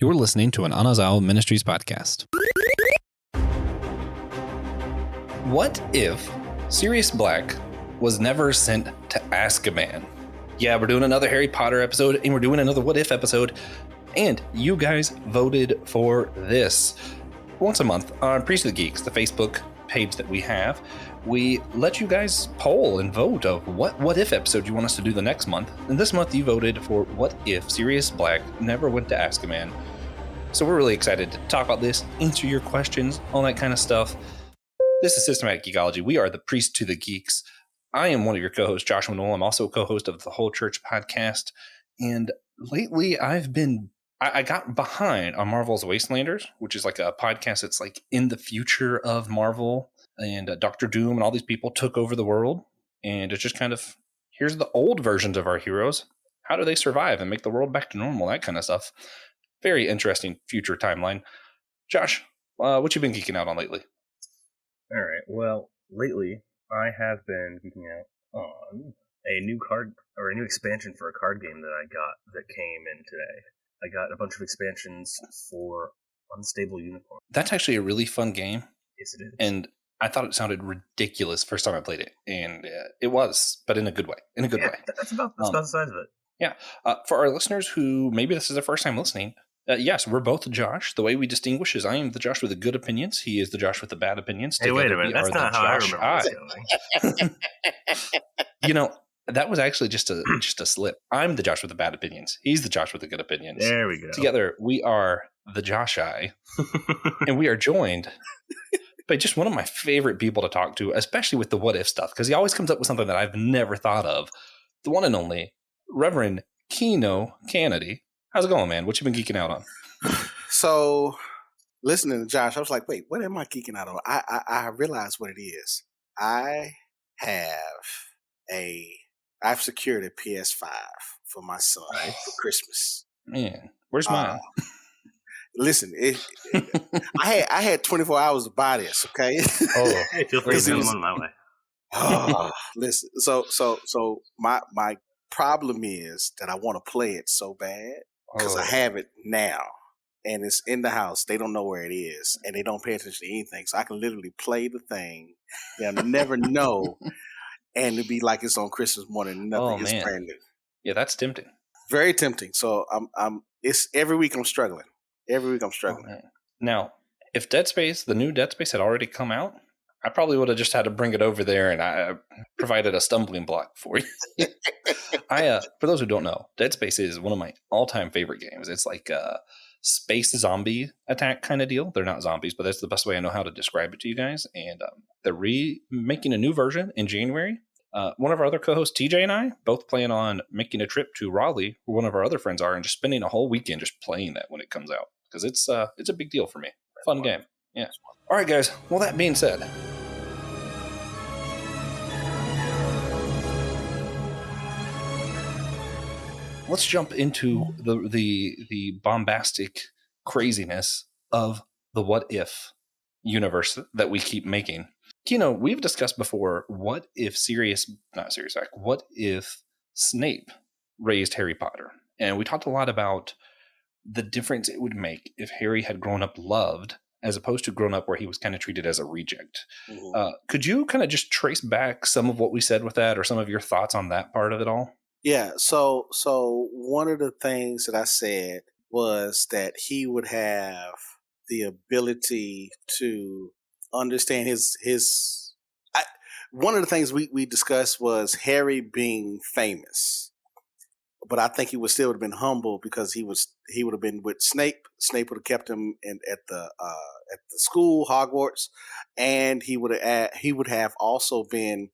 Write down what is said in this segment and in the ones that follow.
You're listening to an Anazao Ministries podcast. What if Sirius Black was never sent to Azkaban? Yeah, we're doing another Harry Potter episode, and we're doing another What If episode, and you guys voted for this. Once a month on Priest of the Geeks, the Facebook page that we have, we let you guys poll and vote of what if episode you want us to do the next month. And this month you voted for what if Sirius Black never went to Azkaban. So we're really excited to talk about this, answer your questions, all that kind of stuff. This is Systematic Geekology. We are the Priest to the Geeks. I am one of your co-hosts, Joshua Noel. I'm also a co-host of the Whole Church podcast. And lately I got behind on Marvel's Wastelanders, which is like a podcast that's like in the future of Marvel. And Dr. Doom and all these people took over the world. And it's just kind of, here's the old versions of our heroes. How do they survive and make the world back to normal? That kind of stuff. Very interesting future timeline. Josh, what you been geeking out on lately? All right. Well, lately I have been geeking out on a new card or a new expansion for a card game that I got that came in today. I got a bunch of expansions for Unstable Unicorn. That's actually a really fun game. Yes, it is. And I thought it sounded ridiculous first time I played it, and it was, but in a good way. In a good way. That's about the size of it. Yeah. For our listeners who maybe this is their first time listening, yes, we're both Josh. The way we distinguish is I am the Josh with the good opinions. He is the Josh with the bad opinions. Hey, wait a minute. That's not how Josh I remember this going. You know, that was actually just a slip. I'm the Josh with the bad opinions. He's the Josh with the good opinions. There we go. Together, we are the Josh Eye, and we are joined by just one of my favorite people to talk to, especially with the what if stuff, because he always comes up with something that I've never thought of. The one and only Reverend Keno Kennedy. How's it going, man? What you been geeking out on? So, listening to Josh, I was like, wait, what am I geeking out on? I realized what it is. I've secured a PS5 for my son for Christmas. Man, where's mine? Listen, I had 24 hours to buy this. Okay. Oh, hey, feel free to send one my way. Oh, listen. So my problem is that I want to play it so bad because I have it now and it's in the house. They don't know where it is and they don't pay attention to anything. So I can literally play the thing. They'll never know, and it'd be like it's on Christmas morning. Nothing is brand new. Yeah, that's tempting. Very tempting. So it's every week I'm struggling. Oh, now, if the new Dead Space had already come out, I probably would have just had to bring it over there, and I provided a stumbling block for you. For those who don't know, Dead Space is one of my all-time favorite games. It's like a space zombie attack kind of deal. They're not zombies, but that's the best way I know how to describe it to you guys. And they're remaking a new version in January. One of our other co-hosts, TJ, and I both plan on making a trip to Raleigh, where one of our other friends are, and just spending a whole weekend just playing that when it comes out. Because it's a big deal for me. Fun game. Yeah. All right, guys. Well, that being said, let's jump into the bombastic craziness of the what if universe that we keep making. Keno, we've discussed before, what if what if Snape raised Harry Potter? And we talked a lot about the difference it would make if Harry had grown up loved as opposed to grown up where he was kind of treated as a reject. Mm-hmm. Could you kind of just trace back some of what we said with that or some of your thoughts on that part of it all? Yeah. So one of the things that I said was that he would have the ability to understand one of the things we discussed was Harry being famous, but I think he would still have been humble because he would have been with Snape. Snape would have kept him at the school, Hogwarts, and he would have also been.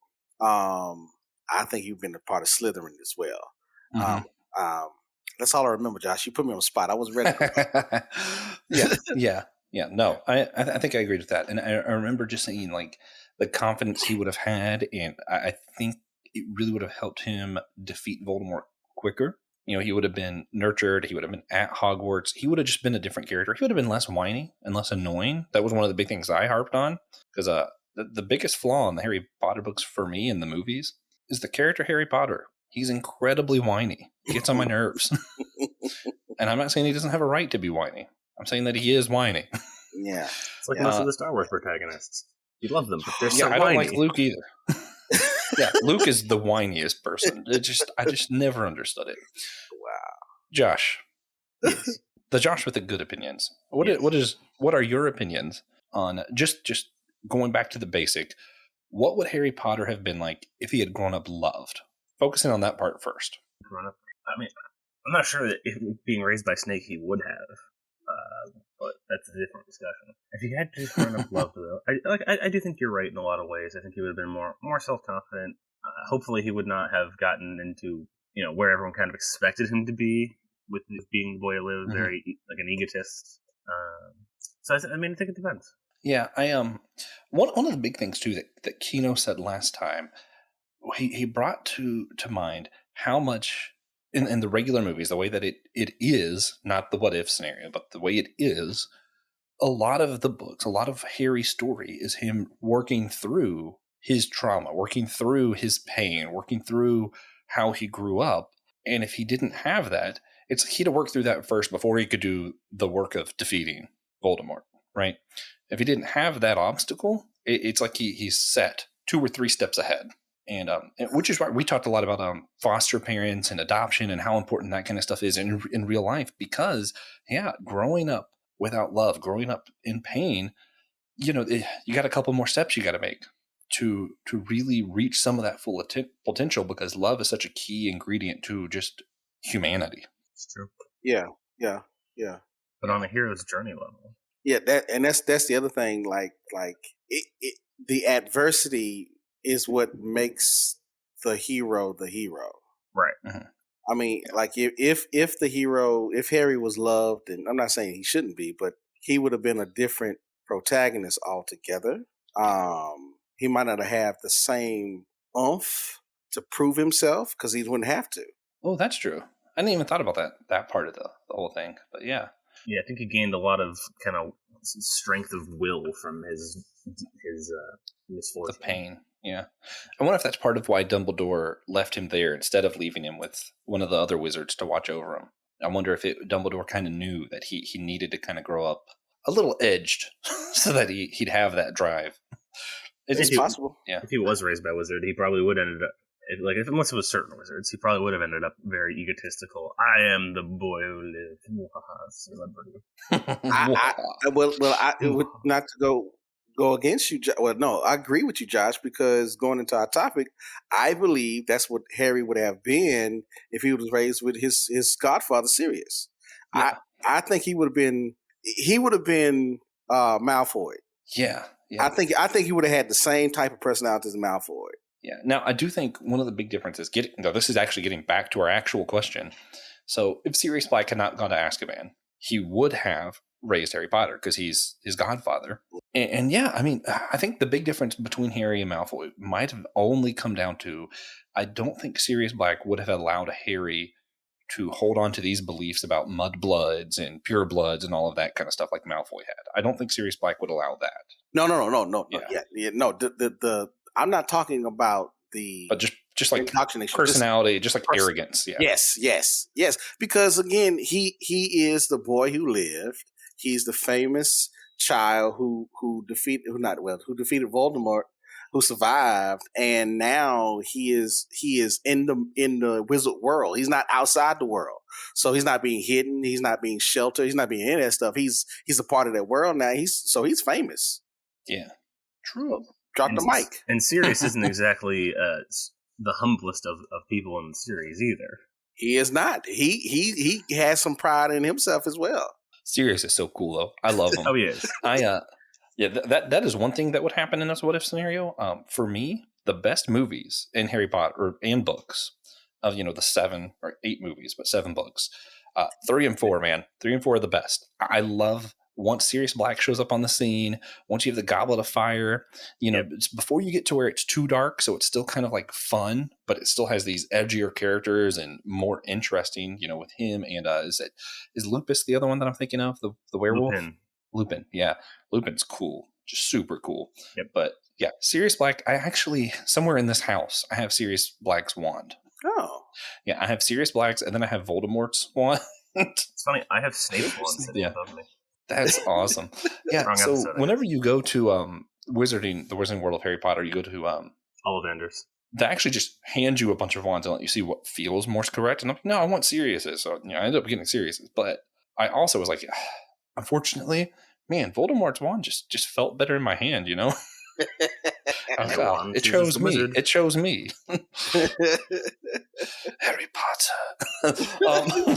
I think you've been a part of Slytherin as well. Mm-hmm. That's all I remember, Josh. You put me on the spot. I wasn't ready for that. Yeah. No, I think I agreed with that. And I remember just saying like the confidence he would have had. And I think it really would have helped him defeat Voldemort quicker. You know, he would have been nurtured. He would have been at Hogwarts. He would have just been a different character. He would have been less whiny and less annoying. That was one of the big things I harped on. Because the biggest flaw in the Harry Potter books for me in the movies is the character Harry Potter. He's incredibly whiny. He gets on my nerves. And I'm not saying he doesn't have a right to be whiny. I'm saying that he is whiny. Yeah. It's like most of the Star Wars protagonists. You love them, but they're so I whiny. don't like Luke either. Yeah, Luke is the whiniest person. I just never understood it. Wow. Josh. Yes. The Josh with the good opinions. What are your opinions on just going back to the basic? What would Harry Potter have been like if he had grown up loved? Focusing on that part first. I mean, I'm not sure that if being raised by Snake he would have, but that's a different discussion. If he had just grown up loved, though, I do think you're right in a lot of ways. I think he would have been more self confident. Hopefully, he would not have gotten into where everyone kind of expected him to be, with being the boy who lives, very like an egotist. So I think it depends. Yeah, I one of the big things too that Kino said last time, he brought to mind how much in the regular movies, the way that it is, not the what if scenario, but the way it is, a lot of the books, a lot of Harry's story is him working through his trauma, working through his pain, working through how he grew up. And if he didn't have that, it's he to work through that first before he could do the work of defeating Voldemort, right? If he didn't have that obstacle, it's like he's set 2 or 3 steps ahead. And which is why we talked a lot about foster parents and adoption and how important that kind of stuff is in real life. Because, growing up without love, growing up in pain, you got a couple more steps you got to make to really reach some of that full potential, because love is such a key ingredient to just humanity. It's true. Yeah. But on a hero's journey level. Yeah, that's the other thing. Like the adversity is what makes the hero the hero. Right. Mm-hmm. I mean, like if Harry was loved, and I'm not saying he shouldn't be, but he would have been a different protagonist altogether. He might not have the same oomph to prove himself because he wouldn't have to. Oh, that's true. I didn't even thought about that part of the whole thing. But yeah. Yeah, I think he gained a lot of kind of strength of will from his misfortune. The pain. Yeah. I wonder if that's part of why Dumbledore left him there instead of leaving him with one of the other wizards to watch over him. I wonder if Dumbledore kind of knew that he needed to kind of grow up a little edged so that he'd have that drive. It's possible. Yeah. If he was raised by a wizard, he probably would have ended up, unless it was certain wizards, he probably would have ended up very egotistical. I am the boy who lived. Celebrity. Not to go against you. Well, no, I agree with you, Josh, because going into our topic, I believe that's what Harry would have been if he was raised with his godfather, Sirius. Yeah. I think he would have been Malfoy. Yeah. I think he would have had the same type of personality as Malfoy. Yeah. Now, I do think one of the big differences, this is actually getting back to our actual question. So if Sirius Black had not gone to Azkaban, he would have raised Harry Potter because he's his godfather. And yeah, I mean, I think the big difference between Harry and Malfoy might have only come down to, I don't think Sirius Black would have allowed Harry to hold on to these beliefs about mudbloods and pure bloods and all of that kind of stuff like Malfoy had. I don't think Sirius Black would allow that. No. Yeah. No. I'm not talking about but just like personality, just like arrogance. Yeah. Yes. Because again, he is the boy who lived. He's the famous child who defeated Voldemort, who survived, and now he is in the wizard world. He's not outside the world, so he's not being hidden. He's not being sheltered. He's not being any of that stuff. He's a part of that world now. He's famous. Yeah, true. Drop the mic. And Sirius isn't exactly the humblest of people in the series either. He is not. He has some pride in himself as well. Sirius is so cool though. I love him. Oh, he is. That is one thing that would happen in this what if scenario. For me, the best movies in Harry Potter and books of the 7 or 8 movies, but 7 books. 3 and 4, man. 3 and 4 are the best. I love once Sirius Black shows up on the scene, once you have the Goblet of Fire, it's before you get to where it's too dark, so it's still kind of like fun, but it still has these edgier characters and more interesting, with him. And is Lupus the other one that I'm thinking of, the werewolf? Lupin, yeah. Lupin's cool, just super cool. Yep. But yeah, Sirius Black, I actually, somewhere in this house, I have Sirius Black's wand. Oh. Yeah, I have Sirius Black's, and then I have Voldemort's wand. It's funny. I have Snape's wand sitting above me. That's awesome. Yeah. Wrong So episode, whenever you go to the Wizarding World of Harry Potter, you go to Ollivanders. they actually just hand you a bunch of wands and let you see what feels most correct. And I'm like, no, I want Sirius's. So I ended up getting Sirius's. But I also was like, unfortunately, man, Voldemort's wand just felt better in my hand, you know? I was like, it chose me. It chose me. Harry Potter.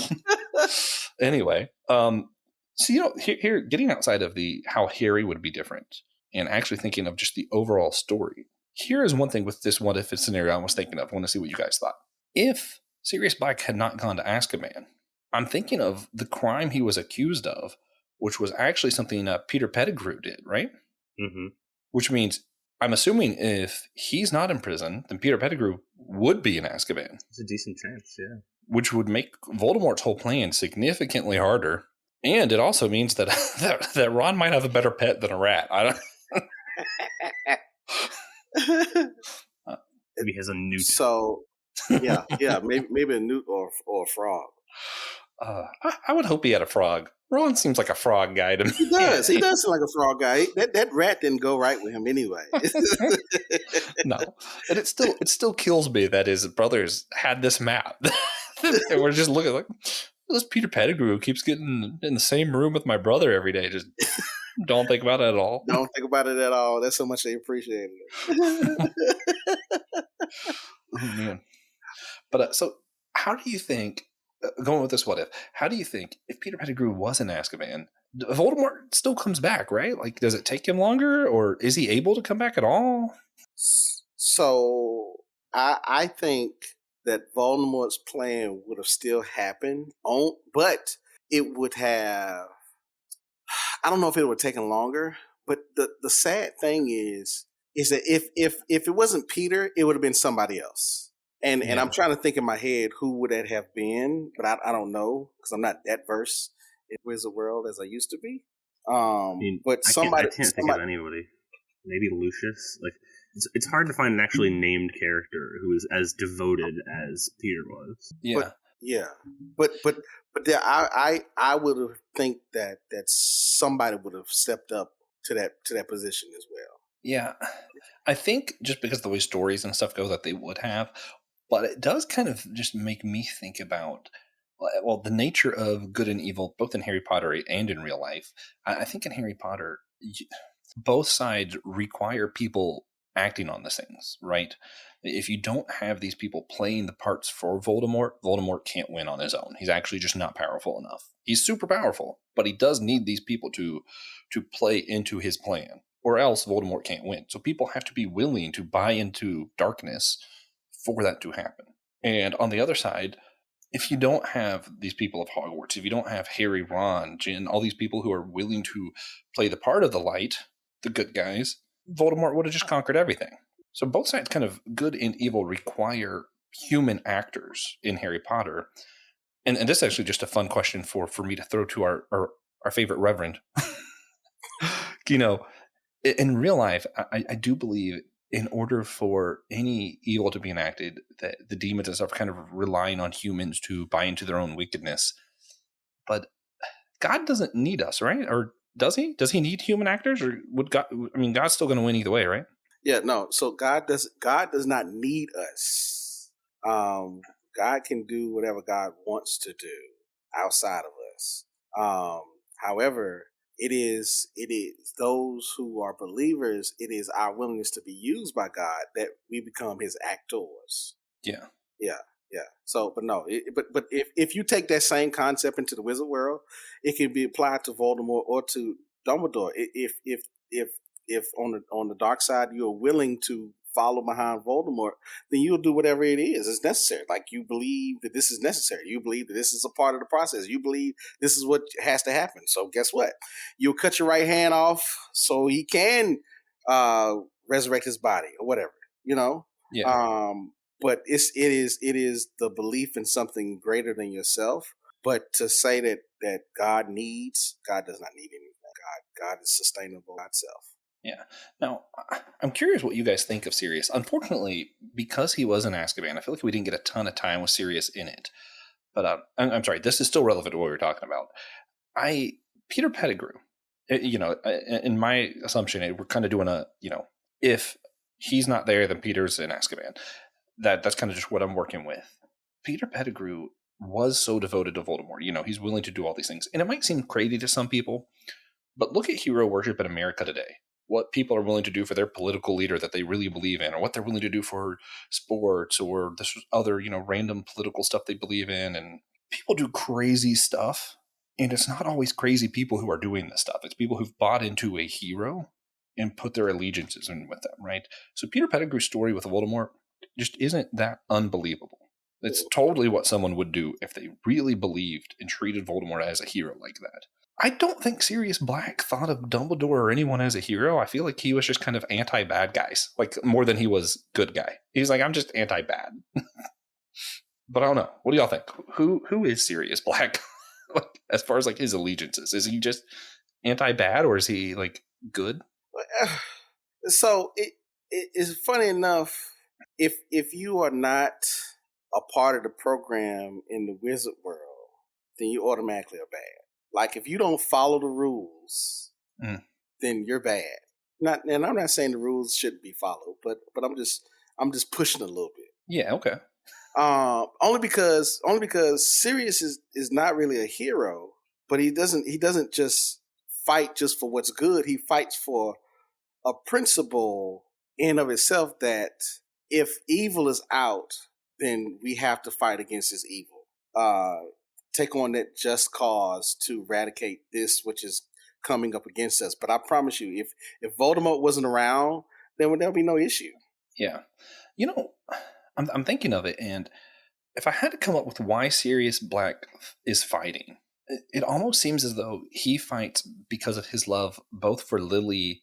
Anyway, so here, getting outside of the how Harry would be different, and actually thinking of just the overall story. Here is one thing with this what if scenario I was thinking of. I want to see what you guys thought. If Sirius Black had not gone to Azkaban, I'm thinking of the crime he was accused of, which was actually something Peter Pettigrew did, right? Mm-hmm. Which means, I'm assuming if he's not in prison, then Peter Pettigrew would be in Azkaban. It's a decent chance, yeah. Which would make Voldemort's whole plan significantly harder. And it also means that that Ron might have a better pet than a rat. I don't. Maybe he has a newt. So, yeah, maybe a newt or a frog. I would hope he had a frog. Ron seems like a frog guy to me. He does. He does seem like a frog guy. That rat didn't go right with him anyway. No, and it still kills me that his brothers had this map, and we're just looking like this Peter Pettigrew who keeps getting in the same room with my brother every day. Just don't think about it at all. Don't think about it at all. That's so much they appreciate it. Oh man! But so, how do you think? Going with this what if, how do you think if Peter Pettigrew was in Azkaban, Voldemort still comes back, right? Like, does it take him longer, or is he able to come back at all? So I think that Voldemort's plan would have still happened, but it would have. I don't know if it would have taken longer, but the sad thing is that if it wasn't Peter, it would have been somebody else. And I'm trying to think in my head who would that have been, but I don't know because I'm not that versed in Wizard World as I used to be. But I can't think of anybody. Maybe Lucius. Like it's hard to find an actually named character who is as devoted as Peter was. Yeah, but I would have think that somebody would have stepped up to that position as well. Yeah, I think just because the way stories and stuff go that they would have. But it does kind of just make me think about, well, the nature of good and evil, both in Harry Potter and in real life. I think in Harry Potter, both sides require people acting on these things, right? If you don't have these people playing the parts for Voldemort, Voldemort can't win on his own. He's actually just not powerful enough. He's super powerful, but he does need these people to play into his plan, or else Voldemort can't win. So people have to be willing to buy into darkness for that to happen. And on the other side, if you don't have these people of Hogwarts, if you don't have Harry, Ron, Jin, all these people who are willing to play the part of the light, the good guys, Voldemort would have just conquered everything. So both sides kind of good and evil require human actors in Harry Potter. And this is actually just a fun question for me to throw to our favorite Reverend. In real life, I do believe in order for any evil to be enacted, that the demons and stuff are kind of relying on humans to buy into their own wickedness. But God doesn't need us, right? Or does he? Does he need human actors? Or would God? I mean, God's still going to win either way, right? Yeah, no. So God does not need us. God can do whatever God wants to do outside of us. However, it is those who are believers. It is our willingness to be used by God that we become His actors. Yeah. So, but no, but if you take that same concept into the Wizard world, it can be applied to Voldemort or to Dumbledore. If on the dark side you are willing to follow behind Voldemort, then you'll do whatever it is necessary. Like you believe that this is necessary. You believe that this is a part of the process. You believe this is what has to happen. So guess what? You'll cut your right hand off so he can resurrect his body or whatever. Yeah. But it is the belief in something greater than yourself. But to say that God does not need anything. God is sustainable by itself. Yeah. Now, I'm curious what you guys think of Sirius. Unfortunately, because he was in Azkaban, I feel like we didn't get a ton of time with Sirius in it. But I'm sorry, this is still relevant to what we were talking about. Peter Pettigrew, in my assumption, we're kind of doing if he's not there, then Peter's in Azkaban. That's kind of just what I'm working with. Peter Pettigrew was so devoted to Voldemort. He's willing to do all these things. And it might seem crazy to some people, but look at hero worship in America today. What people are willing to do for their political leader that they really believe in, or what they're willing to do for sports or this other, random political stuff they believe in. And people do crazy stuff. And it's not always crazy people who are doing this stuff. It's people who've bought into a hero and put their allegiances in with them, right? So Peter Pettigrew's story with Voldemort just isn't that unbelievable. It's totally what someone would do if they really believed and treated Voldemort as a hero like that. I don't think Sirius Black thought of Dumbledore or anyone as a hero. I feel like he was just kind of anti-bad guys, like more than he was good guy. He's like, I'm just anti-bad. But I don't know. What do y'all think? Who is Sirius Black? As far as like his allegiances, is he just anti-bad or is he like good? So it is funny enough. If you are not a part of the program in the wizard world, then you automatically are bad. Like if you don't follow the rules, then you're bad. And I'm not saying the rules shouldn't be followed, but I'm just pushing a little bit. Yeah, okay. Only because Sirius is not really a hero, but he doesn't just fight just for what's good. He fights for a principle in of itself that if evil is out, then we have to fight against this evil. Take on that just cause to eradicate this which is coming up against us. But I promise you, if Voldemort wasn't around, then there'll be no issue. Yeah. I'm thinking of it, and if I had to come up with why Sirius Black is fighting, it almost seems as though he fights because of his love both for Lily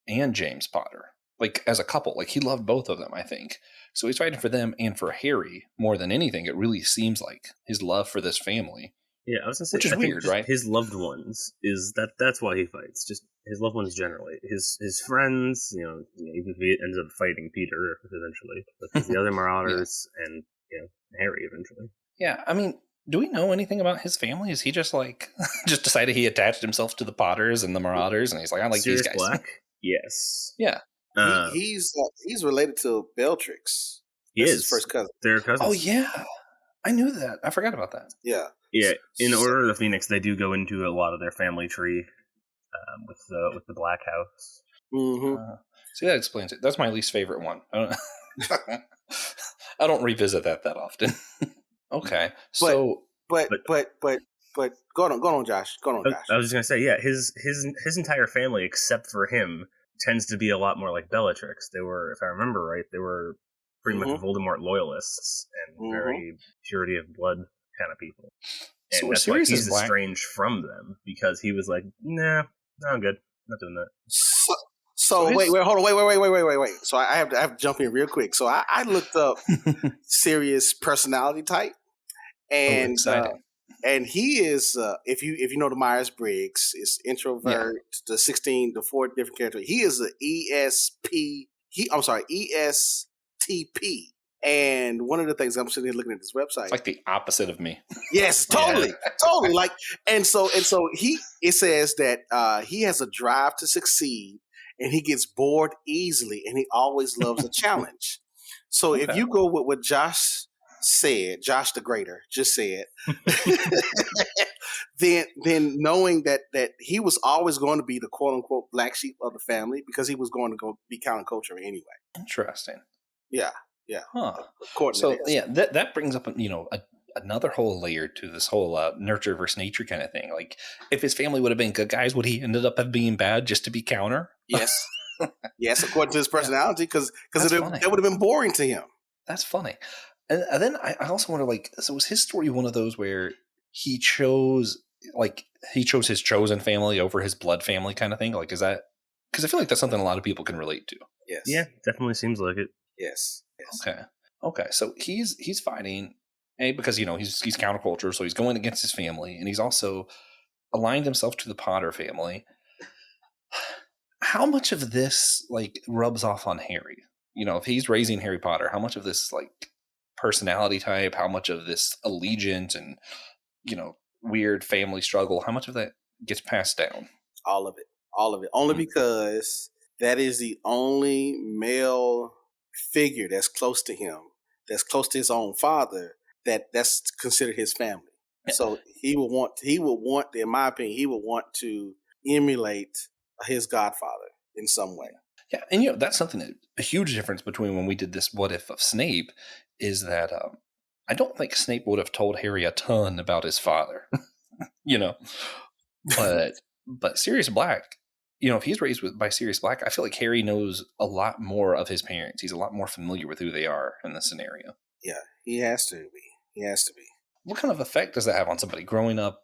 and James Potter. Like, as a couple. Like, he loved both of them, I think. So he's fighting for them and for Harry more than anything. It really seems like his love for this family. Yeah, I was gonna say, which is weird, right? His loved ones that's why he fights. Just his loved ones generally. His friends, even if he ends up fighting Peter eventually, but the other Marauders and Harry eventually. Yeah, I mean, do we know anything about his family? Is he just like just decided he attached himself to the Potters and the Marauders, and he's like, I like Sirius these guys. Black? Yes. Yeah. He's related to Bellatrix. He is his first cousin. They're cousins. Oh yeah, I knew that. I forgot about that. Yeah. Yeah. In Order of the Phoenix, they do go into a lot of their family tree with the Black House. Mm-hmm. See, that explains it. That's my least favorite one. I don't revisit that often. Okay, so but go on, Josh. Go on, Josh. I was just gonna say, yeah, his entire family except for him tends to be a lot more like Bellatrix. They were, if I remember right, they were pretty much Voldemort loyalists and very purity of blood kind of people. And so that's why he's Black estranged from them, because he was like, nah, I'm good, not doing that. So wait, hold on, wait. So I have to jump in real quick. So I looked up Sirius personality type, and and he is if you know the Myers Briggs, is introvert, the 4 different characters. He is an ESTP. And one of the things I'm sitting here looking at this website, it's like the opposite of me. Yes, totally. Like, and so it says that he has a drive to succeed, and he gets bored easily, and he always loves a challenge. So if you go with what Josh the Greater just said, then knowing that he was always going to be the quote unquote black sheep of the family, because he was going to go be counterculture anyway. Interesting. Yeah. Huh. So that brings up another whole layer to this whole nurture versus nature kind of thing. Like, if his family would have been good guys, would he ended up being bad just to be counter? Yes. Yes, according to his personality, because that would have been boring to him. That's funny. And then I also wonder, like, so was his story one of those where he chose his chosen family over his blood family kind of thing? Like, is that, because I feel like that's something a lot of people can relate to. Yes. Yeah, definitely seems like it. Yes. Okay. So he's fighting, because he's counterculture, so he's going against his family, and he's also aligned himself to the Potter family. How much of this like rubs off on Harry? If he's raising Harry Potter, how much of this like personality type, how much of this allegiance and, weird family struggle, how much of that gets passed down? All of it. All of it. Only because that is the only male figure that's close to him, that's close to his own father, that's considered his family. So he would want, in my opinion, he would want to emulate his godfather in some way. Yeah, and that's something that a huge difference between when we did this what if of Snape is that I don't think Snape would have told Harry a ton about his father, but Sirius Black, if he's raised by Sirius Black, I feel like Harry knows a lot more of his parents. He's a lot more familiar with who they are in this scenario. Yeah, he has to be. He has to be. What kind of effect does that have on somebody growing up?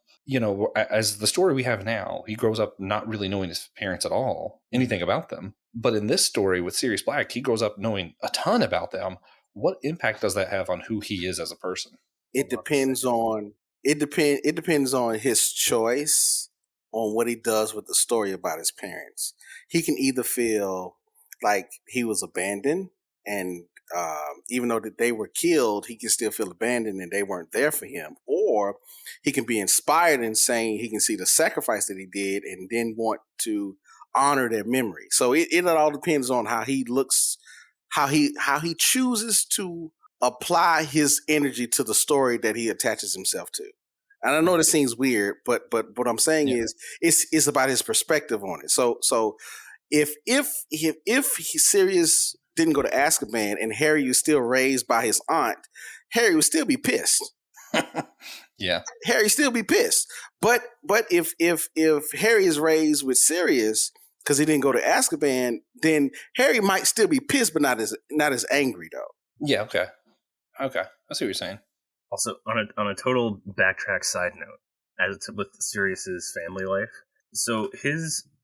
As the story we have now, he grows up not really knowing his parents at all, anything about them. But in this story with Sirius Black, he grows up knowing a ton about them. What impact does that have on who he is as a person? It depends on his choice on what he does with the story about his parents. He can either feel like he was abandoned, and even though that they were killed, he can still feel abandoned and they weren't there for him. Or he can be inspired in saying he can see the sacrifice that he did and then want to honor their memory. So it all depends on how he looks, how he chooses to apply his energy to the story that he attaches himself to. And I know this seems weird, but what I'm saying is it's about his perspective on it. So if Sirius didn't go to Azkaban and Harry was still raised by his aunt, Harry would still be pissed. Yeah, Harry still be pissed. But if Harry is raised with Sirius because he didn't go to Azkaban, then Harry might still be pissed, but not as angry though. Yeah. Okay. I see what you're saying. Also, on a total backtrack side note, with Sirius's family life, so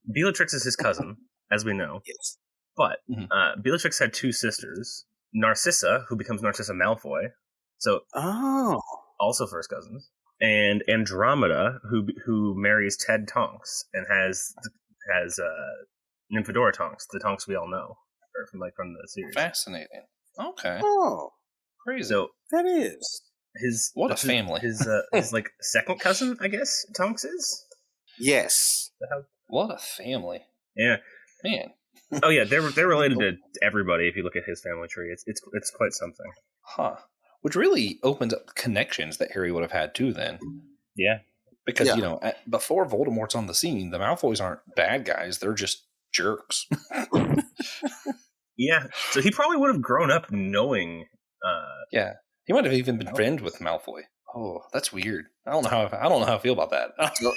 Bellatrix is his cousin, as we know. Yes. But Bellatrix had two sisters, Narcissa, who becomes Narcissa Malfoy, so also first cousins, and Andromeda, who marries Ted Tonks and has Nymphadora Tonks, the Tonks we all know, or from the series. Fascinating. Okay. Oh, crazy. So that is what a family. His second cousin, I guess, Tonks is. Yes. What a family. Yeah. Man. Oh yeah, they're related to everybody. If you look at his family tree, it's quite something. Huh. Which really opens up connections that Harry would have had too. Then. Yeah. Because before Voldemort's on the scene, the Malfoys aren't bad guys; they're just jerks. Yeah. So he probably would have grown up knowing. Yeah. He might have even been friends with Malfoy. Oh, that's weird. I don't know how I feel about that.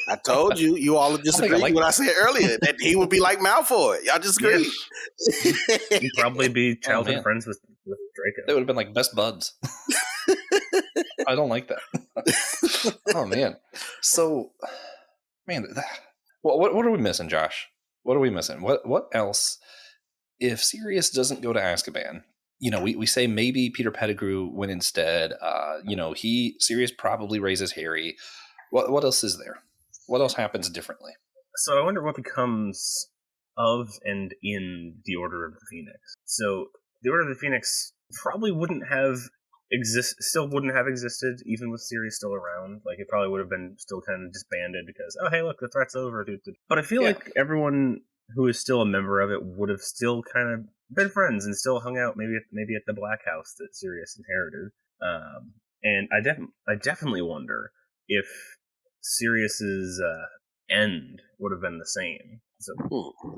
I told you. You all just agreed with what I said earlier, that he would be like Malfoy. Y'all just agreed. He'd probably be childhood friends with Draco. They would have been like best buds. I don't like that. Oh man. So, man, what are we missing, Josh? What are we missing? What else? If Sirius doesn't go to Azkaban, we say maybe Peter Pettigrew went instead. Sirius probably raises Harry. What else is there? What else happens differently? So I wonder what becomes of and in the Order of the Phoenix. So the Order of the Phoenix probably wouldn't have existed even with Sirius still around. Like, it probably would have been still kind of disbanded because, oh hey, look, the threat's over. But I feel like everyone who is still a member of it would have still kind of been friends and still hung out maybe at the Black House that Sirius inherited. And I definitely wonder if Sirius's end would have been the same. So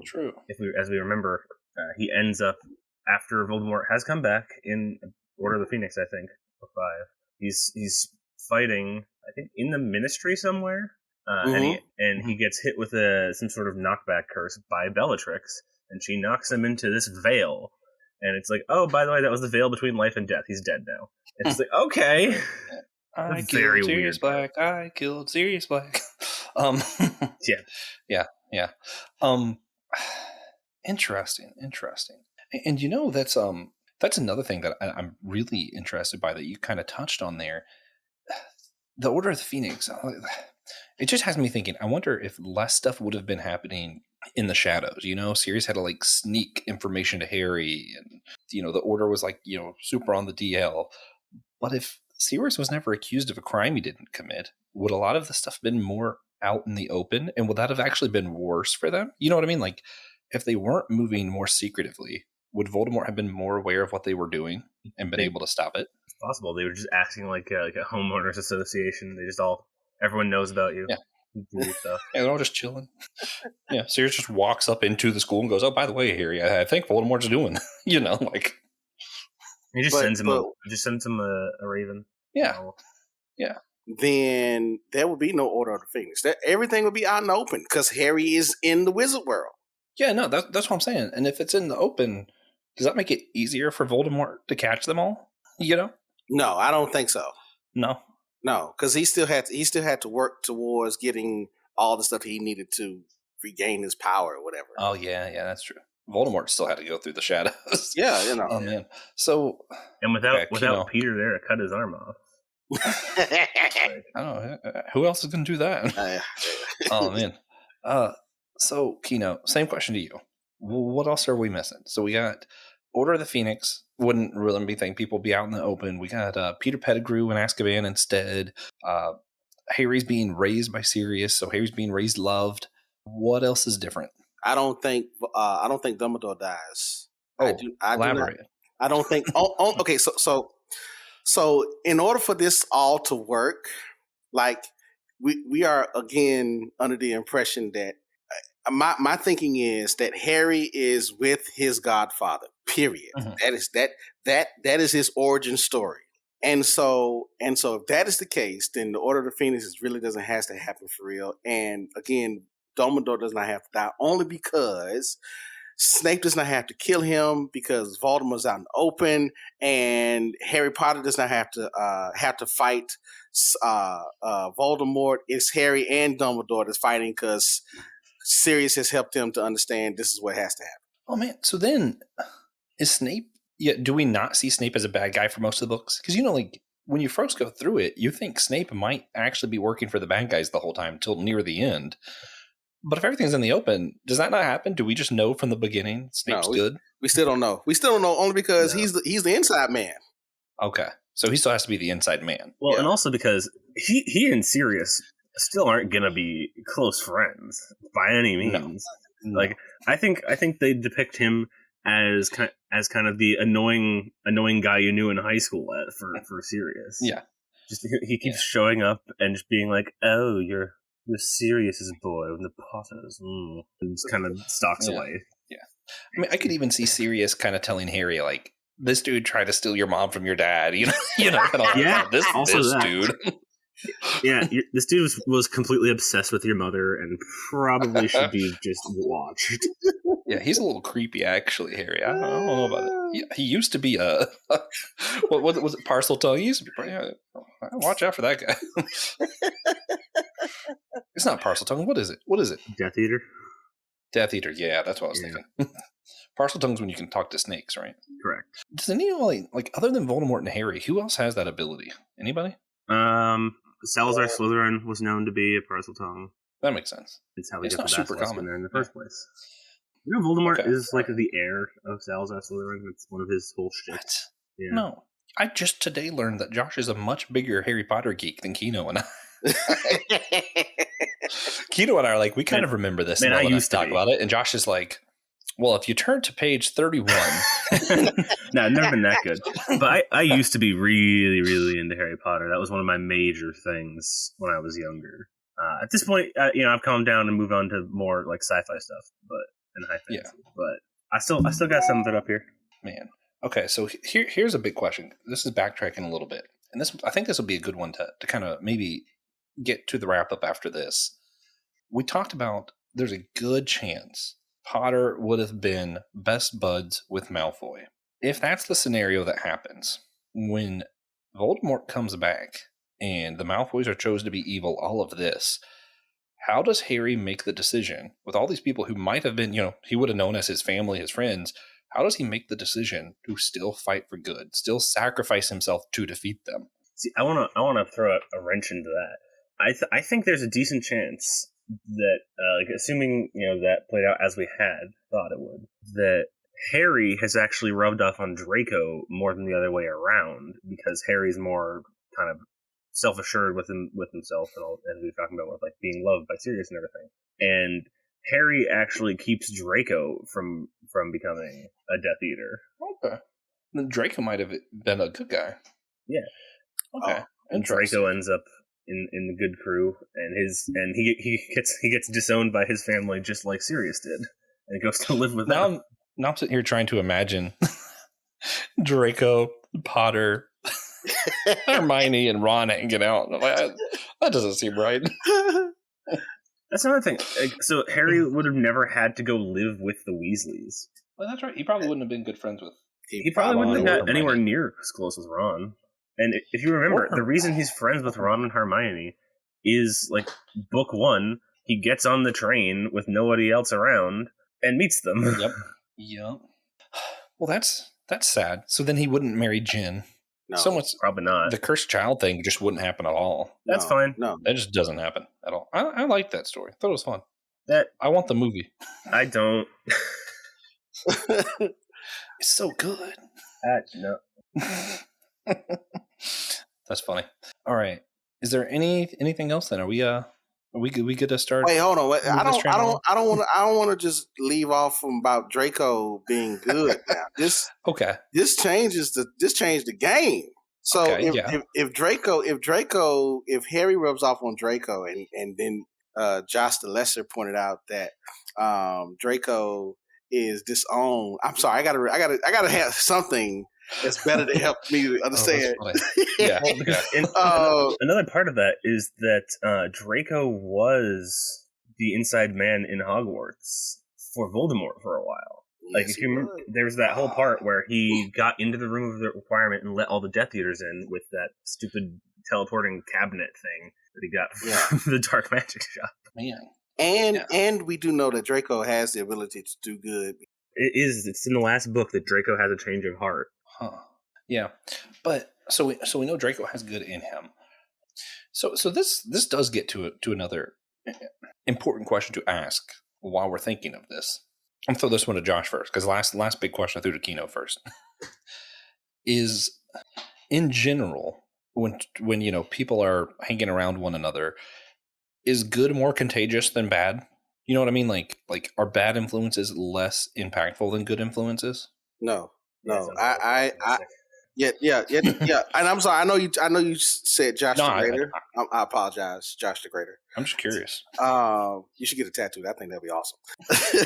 true. As we remember, he ends up, after Voldemort has come back in Order of the Phoenix, I think, or 5. He's fighting, I think, in the Ministry somewhere, and he gets hit with some sort of knockback curse by Bellatrix, and she knocks him into this veil. And it's like, oh, by the way, that was the veil between life and death. He's dead now. It's like, okay. I killed Sirius Black. I killed Sirius Black. Yeah. Interesting. And that's another thing that I'm really interested by that you kind of touched on there. The Order of the Phoenix. It just has me thinking. I wonder if less stuff would have been happening in the shadows. Sirius had to sneak information to Harry, and the Order was super on the DL. But if Sirius was never accused of a crime he didn't commit, would a lot of the stuff been more out in the open? And would that have actually been worse for them? You know what I mean? Like, if they weren't moving more secretively, would Voldemort have been more aware of what they were doing and been able to stop it? It's possible. They were just acting like a homeowners association. They just everyone knows about you. Yeah. You do your stuff. Yeah, they're all just chilling. Yeah, Sirius just walks up into the school and goes, "Oh, by the way, Harry, I think Voldemort's doing," like. He just sends him a raven. Yeah. Oh. Yeah. Then there would be no Order of the Phoenix. Everything would be out in the open because Harry is in the wizard world. Yeah, no, that's what I'm saying. And if it's in the open, does that make it easier for Voldemort to catch them all? No, I don't think so. No, because he still had to work towards getting all the stuff he needed to regain his power or whatever. Oh yeah, that's true. Voldemort still had to go through the shadows. Yeah, Oh man. So and without Peter there to cut his arm off. I don't know who else is going to do that. Oh man. So Kino, same question to you. What else are we missing? So we got Order of the Phoenix. Wouldn't really be thinking people be out in the open. We got Peter Pettigrew in Azkaban instead. Harry's being raised by Sirius, so Harry's being raised loved. What else is different? I don't think Dumbledore dies. Oh, elaborate. I don't think. Okay. So in order for this all to work, like we are again under the impression that my thinking is that Harry is with his godfather. Period. Mm-hmm. That is his origin story. And so if that is the case, then the Order of the Phoenix really doesn't have to happen for real. And again, Dumbledore does not have to die only because Snape does not have to kill him because Voldemort's out in the open, and Harry Potter does not have to fight Voldemort. It's Harry and Dumbledore that's fighting because Sirius has helped him to understand this is what has to happen. Oh man, so then is Snape? Yeah, do we not see Snape as a bad guy for most of the books? Because like when you first go through it, you think Snape might actually be working for the bad guys the whole time till near the end. But if everything's in the open, does that not happen? Do we just know from the beginning Snape's good? We still don't know. We still don't know only because he's the inside man. Okay, so he still has to be the inside man. Well, and also because he and Sirius still aren't gonna be close friends by any means. No. Like I think they depict him as kind of the annoying guy you knew in high school for Sirius. Yeah, just he keeps showing up and just being like, "Oh, you're Sirius's boy with the Potters," and just kind of stalks away. Yeah, I mean, I could even see Sirius kind of telling Harry like, "This dude tried to steal your mom from your dad," and all yeah, this dude. Yeah, this dude was completely obsessed with your mother and probably should be just watched. Yeah, he's a little creepy, actually, Harry. I don't know about it. He used to be what was it, Parcel Tongue? He used to be. Watch out for that guy. It's not Parcel Tongue. What is it? Death Eater. Death Eater. Yeah, that's what I was thinking. Parcel Tongue's when you can talk to snakes, right? Correct. Does anyone like other than Voldemort and Harry? Who else has that ability? Anybody? Salazar Slytherin was known to be a Parcel Tongue. That makes sense. It's how he got the basilisk in there in the first place. You know, Voldemort is like the heir of Salazar Slytherin. It's one of his whole shits. Yeah. No, I just today learned that Josh is a much bigger Harry Potter geek than Kino and I. Kino and I are like, we kind of remember this. Man, I used to talk about it, and Josh is like, well, if you turn to page 31. No, I've never been that good. But I used to be really, really into Harry Potter. That was one of my major things when I was younger. At this point, I've calmed down and moved on to more like sci-fi stuff, and high fantasy. Yeah. But I still got some of it up here. Man. Okay, so here's a big question. This is backtracking a little bit. And I think this will be a good one to kind of maybe get to the wrap up after this. We talked about there's a good chance Potter would have been best buds with Malfoy. If that's the scenario that happens, when Voldemort comes back and the Malfoys are chosen to be evil, all of this, how does Harry make the decision with all these people who might have been, he would have known as his family, his friends? How does he make the decision to still fight for good, still sacrifice himself to defeat them? See, I want to throw a wrench into that. I think there's a decent chance that, assuming that played out as we had thought it would, that Harry has actually rubbed off on Draco more than the other way around, because Harry's more kind of self-assured with himself, and all, and we were talking about with like being loved by Sirius and everything. And Harry actually keeps Draco from becoming a Death Eater. Okay. Then Draco might have been a good guy. Yeah. Okay. And Draco ends up in the good crew, and he gets disowned by his family just like Sirius did, and goes to live with them. Now I'm sitting here trying to imagine Draco, Potter, Hermione, and Ron hanging out. I'm like, that doesn't seem right. That's another thing. So Harry would have never had to go live with the Weasleys. Well, that's right. He probably wouldn't have been good friends with. He probably wouldn't have got anywhere near as close as Ron. And if you remember, the reason he's friends with Ron and Hermione is, like, book 1, he gets on the train with nobody else around and meets them. Yep. Well, that's sad. So then he wouldn't marry Jen. No, so much, probably not. The cursed child thing just wouldn't happen at all. That's fine. No, that just doesn't happen at all. I like that story. I thought it was fun. I want the movie. I don't. It's so good. No. That's funny. All right. Is there anything else then? Are we good to start? Wait, hold on. Wait, I don't want to just leave off from about Draco being good now. This changed the game. So if Harry rubs off on Draco, and then Josh the Lesser pointed out that Draco is disowned. I'm sorry, I gotta have something that's better to help me understand. Another part of that is that Draco was the inside man in Hogwarts for Voldemort for a while. Like, if you remember, there was that whole part where he got into the room of the requirement and let all the Death Eaters in with that stupid teleporting cabinet thing that he got from the dark magic shop. Man. And we do know that Draco has the ability to do good. It's in the last book that Draco has a change of heart. Huh. Yeah. But so we know Draco has good in him. So this does get to another important question to ask while we're thinking of this. I'm gonna throw this one to Josh first, because last big question I threw to Kino first. Is, in general, when people are hanging around one another, is good more contagious than bad? You know what I mean? Like are bad influences less impactful than good influences? No. Yeah. And I'm sorry. I know you said Josh the Greater. I apologize, Josh the Greater. I'm just curious. You should get a tattoo. I think that'd be awesome.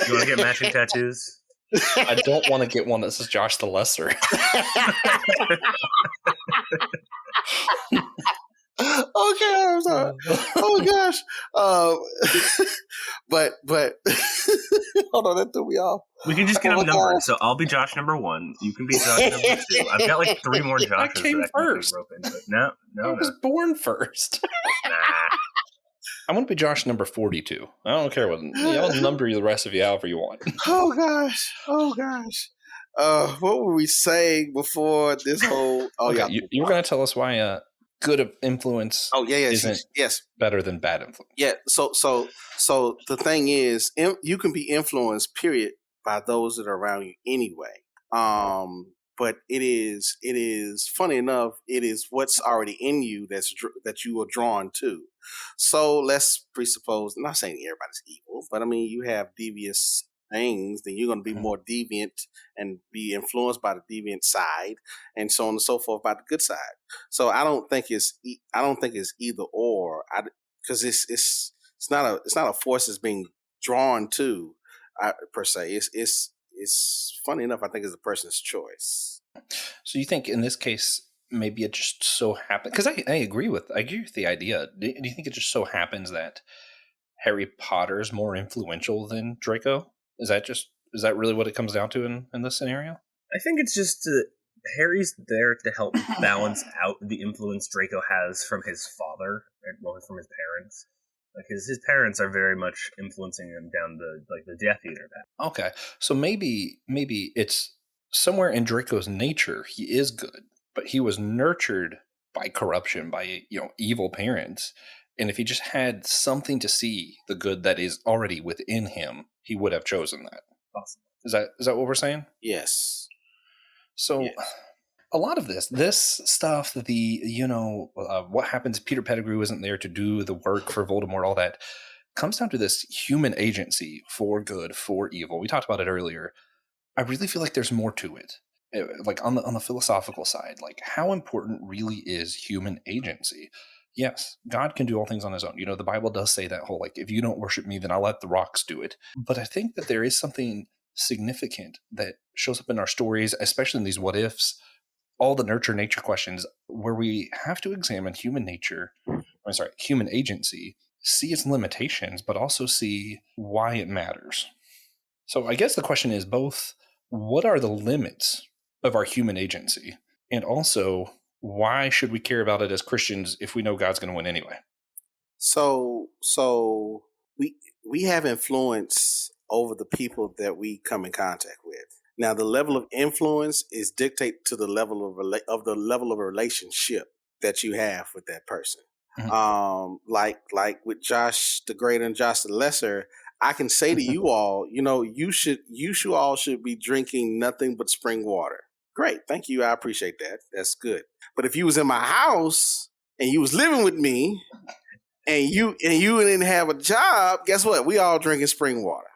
You want to get matching tattoos? I don't want to get one that says Josh the Lesser. Okay, I'm sorry. Oh gosh. But hold on, that threw me off. We can just get them numbered. So I'll be Josh number 1. You can be Josh number 2. I've got like 3 more Joshes. I came first. No. I was born first. Nah. I'm going to be Josh number 42. I don't care what. I'll number the rest of you however you want. Oh gosh. What were we saying before this whole? You were going to tell us why good influence. Isn't better than bad influence. Yeah. So the thing is, you can be influenced, period, by those that are around you anyway. But it is funny enough. It is what's already in you that you are drawn to. So let's presuppose. I'm not saying everybody's evil, but I mean, you have devious things, then you're going to be more deviant and be influenced by the deviant side, and so on and so forth by the good side. So I don't think it's either or, because it's not a force that's being drawn to per se. It's funny enough. I think it's a person's choice. So you think in this case maybe it just so happened, because I agree with the idea. Do you think it just so happens that Harry Potter's more influential than Draco? Is that really what it comes down to in this scenario? I think it's just Harry's there to help balance out the influence Draco has from his father, or from his parents. Like his parents are very much influencing him down the Death Eater path. Okay, so maybe it's somewhere in Draco's nature he is good, but he was nurtured by corruption, by evil parents. And if he just had something to see the good that is already within him, he would have chosen that. Awesome. Is that what we're saying? Yes. So Yes. a lot of this stuff, what happens if Peter Pettigrew isn't there to do the work for Voldemort, all that comes down to this human agency for good, for evil. We talked about it earlier. I really feel like there's more to it. Like on the philosophical side, like how important really is human agency? Yes, God can do all things on his own. The Bible does say that whole, like, if you don't worship me, then I'll let the rocks do it. But I think that there is something significant that shows up in our stories, especially in these what ifs, all the nurture nature questions, where we have to examine human agency, see its limitations, but also see why it matters. So I guess the question is both, what are the limits of our human agency? And also, why should we care about it as Christians if we know God's going to win anyway? So we have influence over the people that we come in contact with. Now, the level of influence is dictated to the level of the level of relationship that you have with that person. Mm-hmm. Like with Josh the Greater and Josh the Lesser, I can say to you all, you all should be drinking nothing but spring water. Great, thank you. I appreciate that. That's good. But if you was in my house and you was living with me, and you didn't have a job, guess what? We all drinking spring water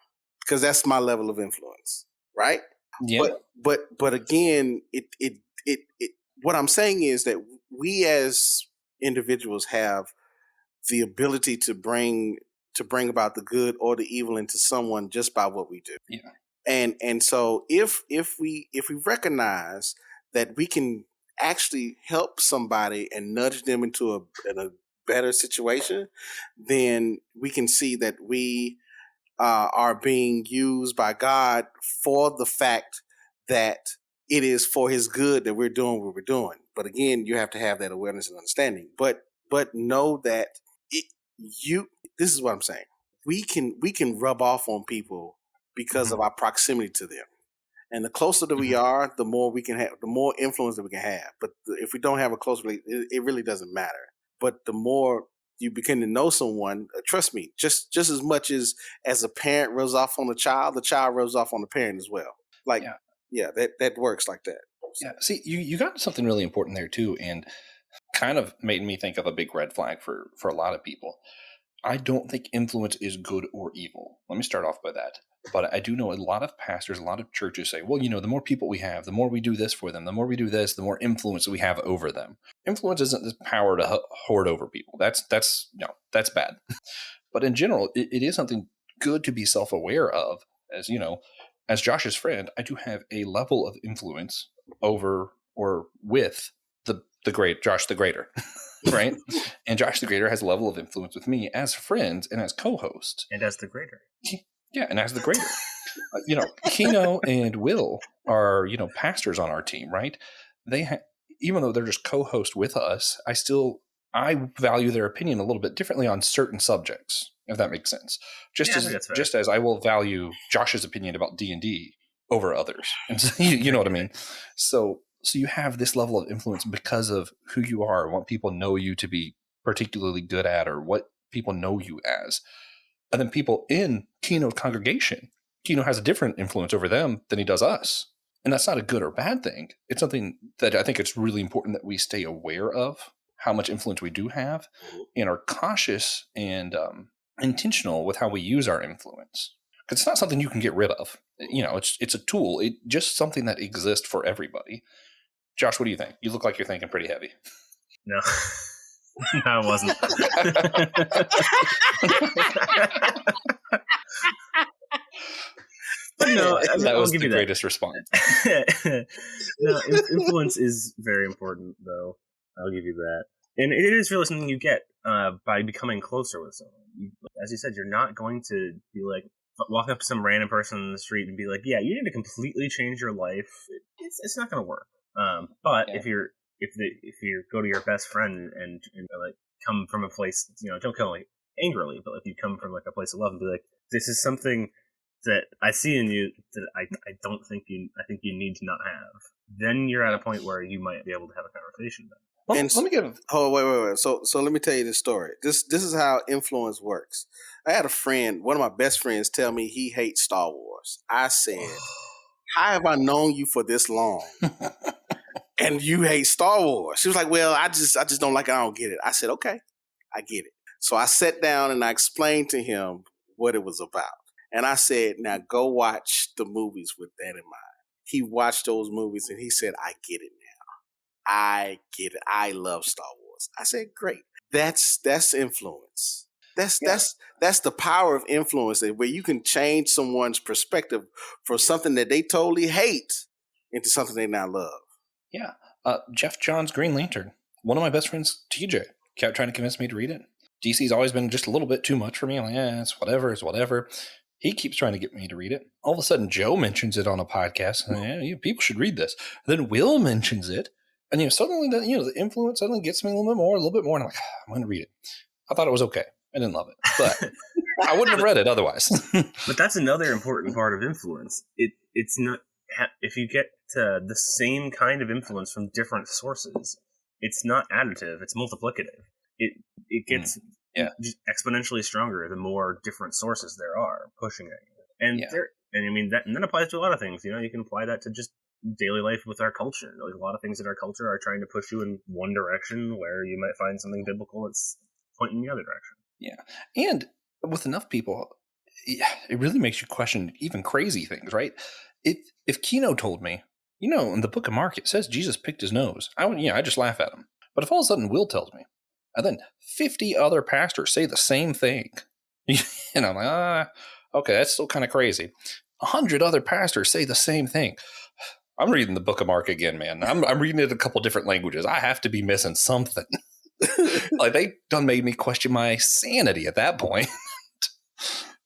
because that's my level of influence, right? Yeah. But again, it what I'm saying is that we as individuals have the ability to bring about the good or the evil into someone just by what we do. Yeah. And so if we recognize that we can actually help somebody and nudge them into a better situation, then we can see that we are being used by God for the fact that it is for his good that we're doing what we're doing. But again, you have to have that awareness and understanding. But know that this is what I'm saying. We can rub off on people because of our proximity to them. And the closer that we are, the more we can have, the more influence that we can have. But if we don't have a close relationship, it really doesn't matter. But the more you begin to know someone, trust me, just as much as a parent rubs off on the child rubs off on the parent as well. Like, that works like that. So. Yeah. See, you got something really important there too, and kind of made me think of a big red flag for a lot of people. I don't think influence is good or evil. Let me start off by that. But I do know a lot of pastors, a lot of churches say, well, the more people we have, the more we do this for them, the more we do this, the more influence we have over them. Influence isn't this power to hoard over people. That's bad. But in general, it is something good to be self-aware of. As Josh's friend, I do have a level of influence over or with the great Josh the Greater. Right? And Josh the Greater has a level of influence with me as friends and as co-host. And as the Greater. Yeah, and as the Greater. Kino and Will are, pastors on our team, right? Even though they're just co-host with us, I value their opinion a little bit differently on certain subjects, if that makes sense. Just as I will value Josh's opinion about D&D over others. And so, you know what I mean? So you have this level of influence because of who you are, what people know you to be particularly good at, or what people know you as. And then people in Kino's congregation, Kino has a different influence over them than he does us. And that's not a good or bad thing. It's something that I think it's really important that we stay aware of, how much influence we do have, and are cautious and intentional with how we use our influence. Because it's not something you can get rid of. It's a tool. It's just something that exists for everybody. Josh, what do you think? You look like you're thinking pretty heavy. No. No, I wasn't. That was the greatest response. No, influence is very important, though. I'll give you that. And it is really something you get by becoming closer with someone. As you said, you're not going to be like, walk up to some random person on the street and be like, yeah, you need to completely change your life. It's not going to work. But if you go to your best friend and like come from a place, don't come like angrily, but if you come from like a place of love and be like, this is something that I see in you that I think you need to not have, then you're at a point where you might be able to have a conversation about it. Let me give. Oh, wait. So let me tell you this story. This is how influence works. I had a friend, one of my best friends, tell me he hates Star Wars. I said, how have I known you for this long? And you hate Star Wars. She was like, well, I just don't like it. I don't get it. I said, okay, I get it. So I sat down and I explained to him what it was about. And I said, now go watch the movies with that in mind. He watched those movies and he said, I get it now. I get it. I love Star Wars. I said, great. That's influence. That's the power of influence, where you can change someone's perspective from something that they totally hate into something they now love. Yeah. Jeff Johns' Green Lantern. One of my best friends, TJ, kept trying to convince me to read it. DC's always been just a little bit too much for me. I'm like, it's whatever. He keeps trying to get me to read it. All of a sudden, Joe mentions it on a podcast. And, people should read this. Then Will mentions it. And suddenly, the influence suddenly gets me a little bit more. And I'm like, I'm going to read it. I thought it was okay. I didn't love it. But I wouldn't have read it otherwise. But that's another important part of influence. It's not... If you get the same kind of influence from different sources, it's not additive, it's multiplicative. It gets just exponentially stronger the more different sources there are pushing at you. And that applies to a lot of things. You can apply that to just daily life with our culture. There's a lot of things in our culture are trying to push you in one direction, where you might find something biblical that's pointing the other direction. Yeah. And with enough people, it really makes you question even crazy things, right? If Kino told me, in the book of Mark, it says Jesus picked his nose, I just laugh at him. But if all of a sudden Will tells me, and then 50 other pastors say the same thing, and I'm like, okay, that's still kind of crazy. 100 other pastors say the same thing. I'm reading the book of Mark again, man. I'm reading it in a couple different languages. I have to be missing something. Like, they done made me question my sanity at that point.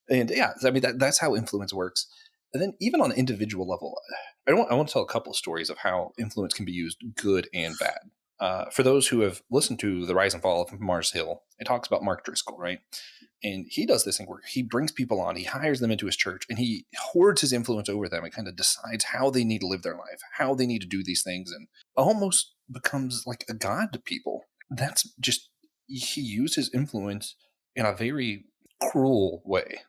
And that's how influence works. And then even on an individual level, I want to tell a couple of stories of how influence can be used good and bad. For those who have listened to The Rise and Fall of Mars Hill, it talks about Mark Driscoll, right? And he does this thing where he brings people on, he hires them into his church, and he hoards his influence over them and kind of decides how they need to live their life, how they need to do these things, and almost becomes like a god to people. That's just, he used his influence in a very cruel way.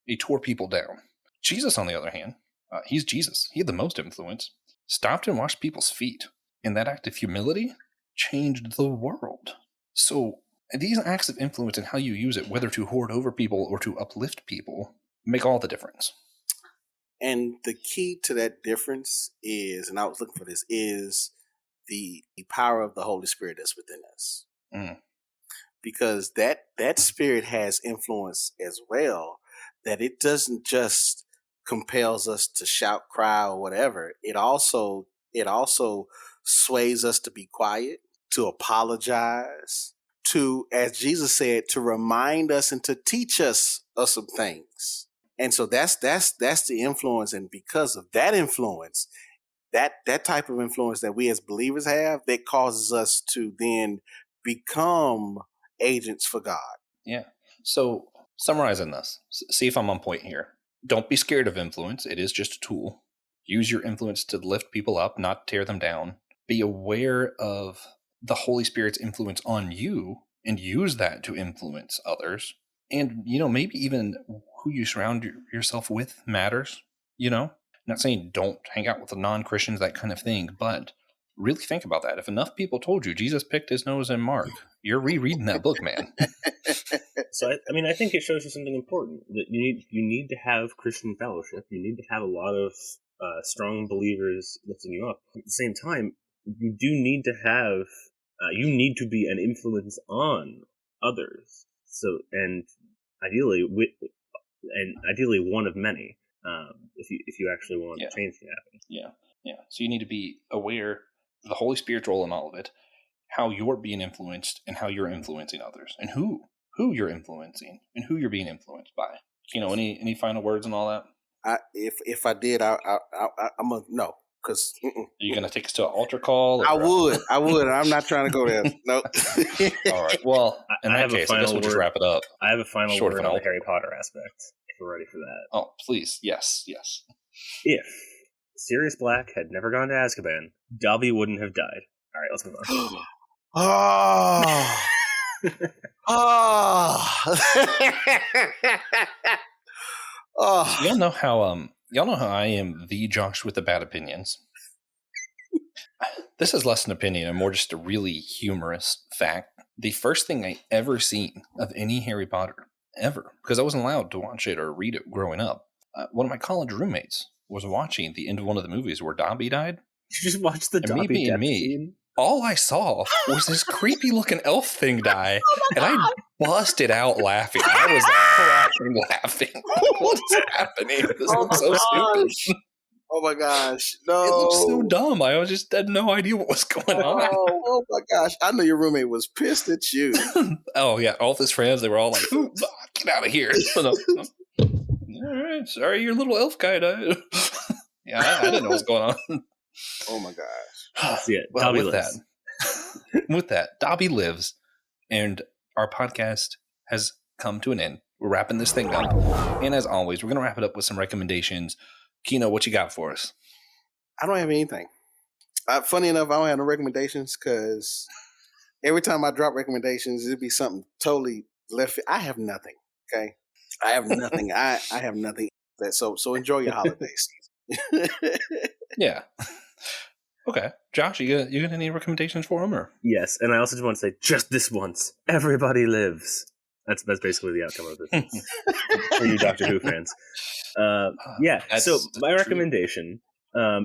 He tore people down. Jesus, on the other hand, he's Jesus. He had the most influence. Stopped and washed people's feet. And that act of humility changed the world. So these acts of influence and how you use it, whether to hoard over people or to uplift people, make all the difference. And the key to that difference is, and I was looking for this, is the power of the Holy Spirit that's within us. Because that spirit has influence as well, that it doesn't just compels us to shout, cry, or whatever. It also sways us to be quiet, to apologize, to, as Jesus said, to remind us and to teach us of some things. And so that's the influence. And because of that influence, that type of influence that we as believers have, that causes us to then become agents for God. Yeah. So summarizing this, see if I'm on point here. Don't be scared of influence. It is just a tool. Use your influence to lift people up, not tear them down. Be aware of the Holy Spirit's influence on you and use that to influence others. And, maybe even who you surround yourself with matters, I'm not saying don't hang out with the non-Christians, that kind of thing, but really think about that. If enough people told you Jesus picked his nose in Mark, you're rereading that book, man. So, I think it shows you something important, that you need to have Christian fellowship. You need to have a lot of strong believers lifting you up. At the same time, you do need to have, you need to be an influence on others. So, and ideally one of many, if you actually want change to happen. Yeah. So you need to be aware of the Holy Spirit's role in all of it, how you're being influenced and how you're influencing others, and who you're influencing and who you're being influenced by. Any final words and all that? If I did, I'm a no. Because are you going to take us to an altar call? I would. I'm not trying to go there. No. All right. Well, in that case, I guess we'll just wrap it up. I have a final word on the Harry Potter aspect, if we're ready for that. Oh, please. Yes. If Sirius Black had never gone to Azkaban, Dobby wouldn't have died. All right, let's move on. Oh. You all know how Y'all know how I am the Josh with the bad opinions. This is less an opinion and more just a really humorous fact. The first thing I ever seen of any Harry Potter, ever, because I wasn't allowed to watch it or read it growing up, one of my college roommates was watching the end of one of the movies where Dobby died. You just watched the And me Dobby being death me, scene? all I saw was this creepy looking elf thing die, and I busted out laughing. I was crashing laughing. What is happening? This looks so stupid. Oh my gosh. No. It looks so dumb. I just had no idea what was going on. Oh my gosh. I know your roommate was pissed at you. Oh, yeah. All of his friends, they were all like, get out of here. All right. Sorry, your little elf guy died. Yeah, I didn't know what was going on. Oh my gosh. That's it. Well, Dobby with lives. with that, Dobby lives, and our podcast has come to an end. We're wrapping this thing up. And as always, we're going to wrap it up with some recommendations. Kino, what you got for us? I don't have anything. Funny enough, I don't have no recommendations because every time I drop recommendations, it'd be something totally left. I have nothing. Okay, I have nothing. I have nothing. So enjoy your holidays. Yeah. Okay, Josh, you got any recommendations for him, or? Yes, and I also just want to say, just this once, everybody lives. That's basically the outcome of this for you Doctor Who fans. Yeah, so my recommendation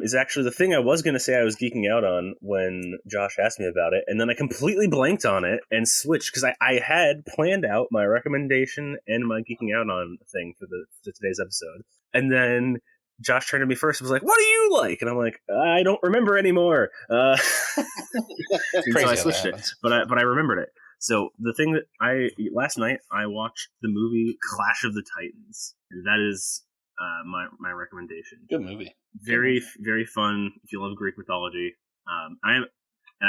is actually the thing I was going to say I was geeking out on when Josh asked me about it, and then I completely blanked on it and switched because I had planned out my recommendation and my geeking out on thing for today's episode, and then Josh turned to me first and was like, "What do you like?" And I'm like, "I don't remember anymore." So I switched it, but I remembered it. So the thing that last night I watched the movie Clash of the Titans. That is my recommendation. Good movie. Very very fun if you love Greek mythology. I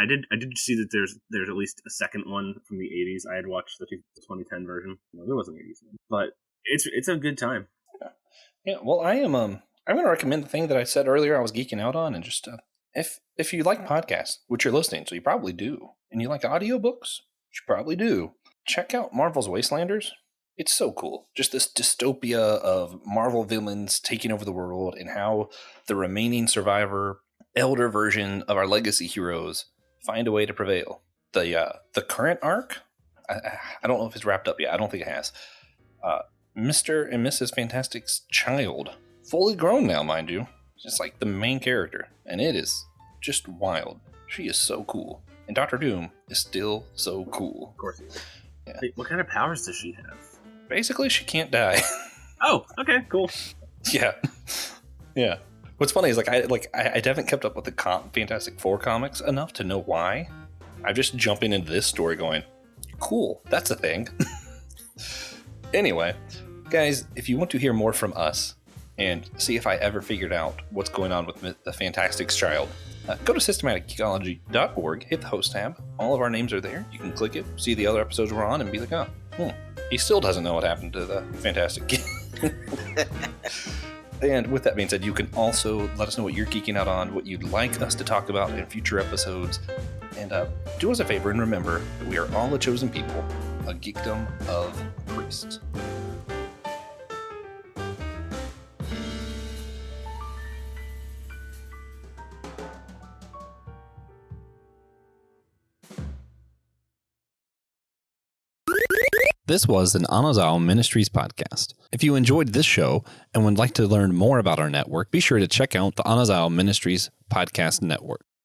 did see that there's at least a second one from the 80s. I had watched the 2010 version. No, there wasn't 80s one, but it's a good time. Yeah. Well, I'm going to recommend the thing that I said earlier I was geeking out on, and just if you like podcasts, which you're listening, so you probably do, and you like audiobooks, which you probably do, check out Marvel's Wastelanders. It's so cool. Just this dystopia of Marvel villains taking over the world and how the remaining survivor, elder version of our legacy heroes find a way to prevail. The current arc, I don't know if it's wrapped up yet. I don't think it has. Mr. and Mrs. Fantastic's child, fully grown now, mind you, just like the main character, and it is just wild. She is so cool, and Doctor Doom is still so cool. Of course. Yeah. Wait, what kind of powers does she have? Basically, she can't die. Oh, okay, cool. Yeah. What's funny is I haven't kept up with the Fantastic Four comics enough to know why. I'm just jumping into this story going, cool, that's a thing. Anyway, guys, if you want to hear more from us and see if I ever figured out what's going on with the Fantastic's child, go to systematicgeekology.org, hit the host tab. All of our names are there. You can click it, see the other episodes we're on, and be like, he still doesn't know what happened to the Fantastic. And with that being said, you can also let us know what you're geeking out on, what you'd like us to talk about in future episodes. And do us a favor and remember that we are all a chosen people, a geekdom of priests. This was an Anazao Ministries podcast. If you enjoyed this show and would like to learn more about our network, be sure to check out the Anazao Ministries Podcast Network.